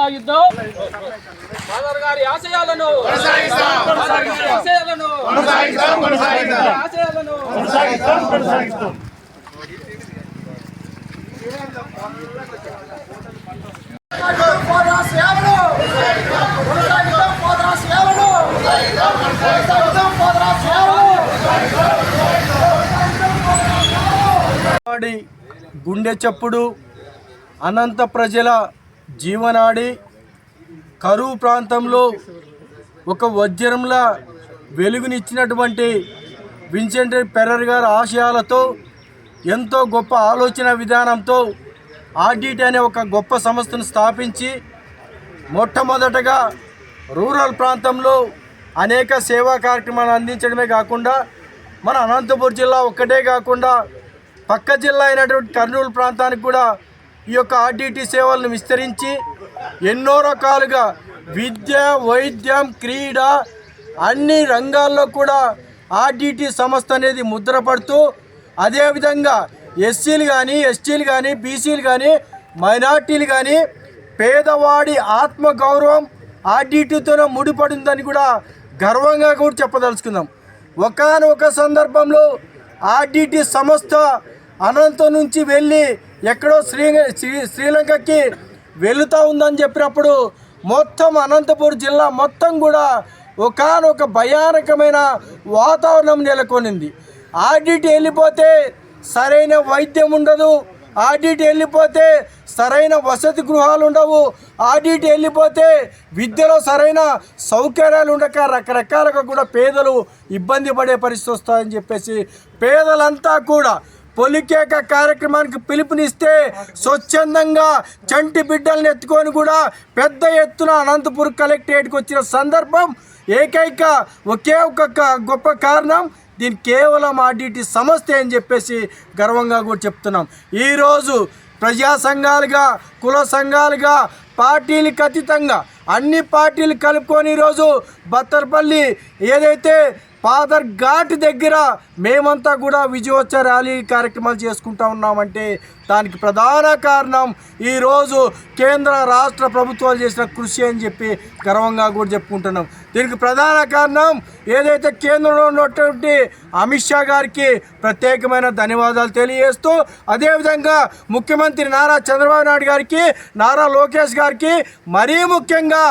కొనసాగిద్దాం ఫాదర్ గారి ఆశయాలను గుండె చప్పుడు అనంత ప్రజల జీవనాడి కరువు ప్రాంతంలో ఒక వజ్రంలా వెలుగునిచ్చినటువంటి విన్సెంట్ పెర్రర్ గారి ఆశయాలతో ఎంతో గొప్ప ఆలోచన విధానంతో ఆర్డిటి అనే ఒక గొప్ప సంస్థను స్థాపించి మొట్టమొదటగా రూరల్ ప్రాంతంలో అనేక సేవా కార్యక్రమాలు అందించడమే కాకుండా మన అనంతపురం జిల్లా ఒక్కటే కాకుండా పక్క జిల్లా అయినటువంటి కర్నూలు ప్రాంతానికి కూడా ఈ యొక్క ఆర్డిటి సేవలను విస్తరించి ఎన్నో రకాలుగా విద్య వైద్యం క్రీడ అన్ని రంగాల్లో కూడా ఆర్డిటి సంస్థ అనేది ముద్రపడుతూ అదేవిధంగా ఎస్సీలు కానీ ఎస్టీలు కానీ బీసీలు కానీ మైనార్టీలు కానీ పేదవాడి ఆత్మగౌరవం ఆర్డిటితోనే ముడిపడిందని కూడా గర్వంగా కూడా చెప్పదలుచుకుందాం. ఒకానొక సందర్భంలో ఆర్డిటి సంస్థ అనంతం నుంచి వెళ్ళి ఎక్కడో శ్రీలంకకి వెళుతూ ఉందని చెప్పినప్పుడు మొత్తం అనంతపురం జిల్లా మొత్తం కూడా ఒకానొక భయానకమైన వాతావరణం నెలకొనింది. ఆర్డిటి వెళ్ళిపోతే సరైన వైద్యం ఉండదు, ఆర్డిటి వెళ్ళిపోతే సరైన వసతి గృహాలు ఉండవు, ఆర్డిటి వెళ్ళిపోతే విద్యలో సరైన సౌకర్యాలు ఉండక రకరకాలుగా కూడా పేదలు ఇబ్బంది పడే పరిస్థితి వస్తాయని చెప్పేసి పేదలంతా కూడా పొలికేక కార్యక్రమానికి పిలుపునిస్తే స్వచ్ఛందంగా చంటి బిడ్డలను ఎత్తుకొని కూడా పెద్ద ఎత్తున అనంతపురం కలెక్టరేట్కి వచ్చిన సందర్భం ఏకైక ఒకే ఒక గొప్ప కారణం దీని కేవలం ఆర్డిటి సంస్థ అని చెప్పేసి గర్వంగా కూడా చెప్తున్నాం. ఈరోజు ప్రజా సంఘాలుగా కుల సంఘాలుగా పార్టీలకు అతీతంగా అన్ని పార్టీలు కలుపుకొని ఈరోజు బత్తర్పల్లి ఏదైతే ఫాదర్ ఘాట్ దగ్గర మేమంతా కూడా విజయోత్సవ ర్యాలీ కార్యక్రమాలు చేసుకుంటా ఉన్నామంటే దానికి ప్రధాన కారణం ఈరోజు కేంద్ర రాష్ట్ర ప్రభుత్వాలు చేసిన కృషి అని చెప్పి గర్వంగా కూడా చెప్పుకుంటున్నాం. దీనికి ప్రధాన కారణం ఏదైతే కేంద్రంలో ఉన్నటువంటి అమిత్ షా గారికి ప్రత్యేకమైన ధన్యవాదాలు తెలియజేస్తూ అదేవిధంగా ముఖ్యమంత్రి నారా చంద్రబాబు నాయుడు గారికి నారా లోకేష్ గారికి మరీ ముఖ్యంగా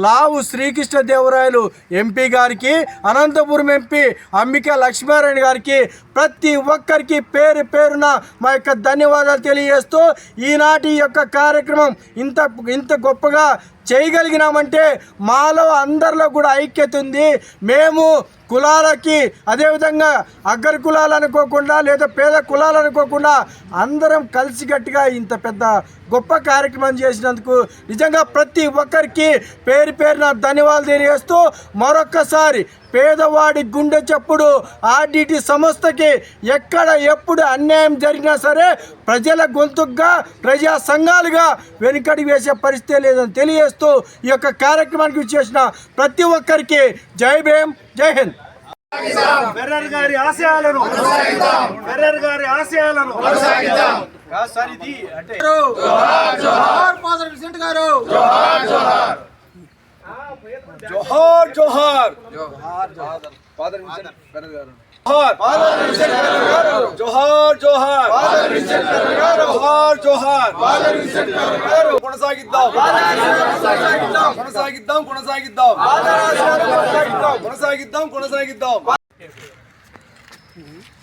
లావు శ్రీకృష్ణదేవరాయలు ఎంపీ గారికి అనంతపురం ఎంపీ అంబికా లక్ష్మీనారాయణ గారికి ప్రతి ఒక్కరికి పేరు పేరున మా యొక్క ధన్యవాదాలు తెలియజేస్తూ ఈనాటి యొక్క కార్యక్రమం ఇంత గొప్పగా చేయగలిగినామంటే మాలో అందరిలో కూడా ఐక్యత ఉంది. మేము కులాలకి అదేవిధంగా అగ్ర కులాలు అనుకోకుండా లేదా పేద కులాలు అనుకోకుండా అందరం కలిసికట్టుగా ఇంత పెద్ద గొప్ప కార్యక్రమం చేసినందుకు నిజంగా ప్రతి ఒక్కరికి పేరు పేరున ధన్యవాదాలు తెలియజేస్తూ మరొక్కసారి పేదవాడి గుండె చప్పుడు ఆర్డిటి సంస్థకి ఎక్కడ ఎప్పుడు అన్యాయం జరిగినా సరే ప్రజల గొంతుగా ప్రజా సంఘాలుగా వెనుకడి వేసే పరిస్థితి లేదని తెలియజేస్తూ ఈ యొక్క కార్యక్రమానికి చేసిన ప్రతి ఒక్కరికి జై భీమ్ జై హింద్. పెర్రర్ గారి ఆశయాలను సార్ ఇది అంటే ఫాదర్ విన్సెంట్ గారు జోహార్ జోహార్ ఫాదర్ విన్సెంట్ పెర్రర్ గారు జోహార్ జోహార్ జోహార్ కొనసాగిద్దాం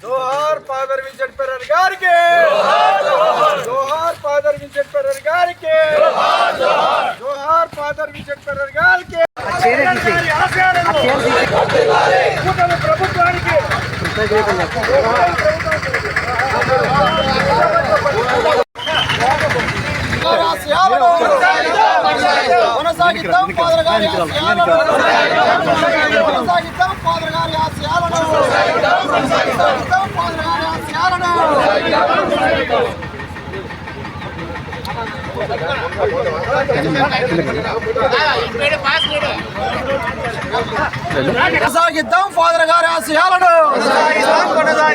జోహార్ ఫాదర్ విన్సెంట్ పెర్రర్ గారికి, జోహార్ ఫాదర్ విన్సెంట్ పెర్రర్ గారికి, జోహార్ ఫాదర్ విన్సెంట్ పెర్రర్ గారికి. ప్రభుత్వానికి కొనసాగిద్దాం ఫాదర్ గారి ఆశయాలను కొనసాగిద్దాం ఫాదర్ గారి ఆశయాలను కొనసాగిద్దాం ఫాదర్ గారి ఆశయాలను కొనసాగిద్దాం ఫాదర్ గారి ఆశయాలను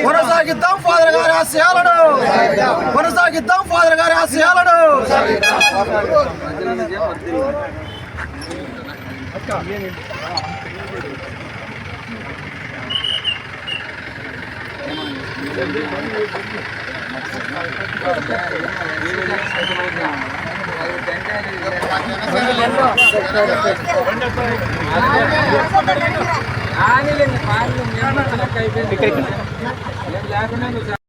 కొనసాగిద్దాం ఫాదర్ గారి ఆశయాలను కొనసాగిద్దాం ఫాదర్ గారి ఆశయాలను లేకుండా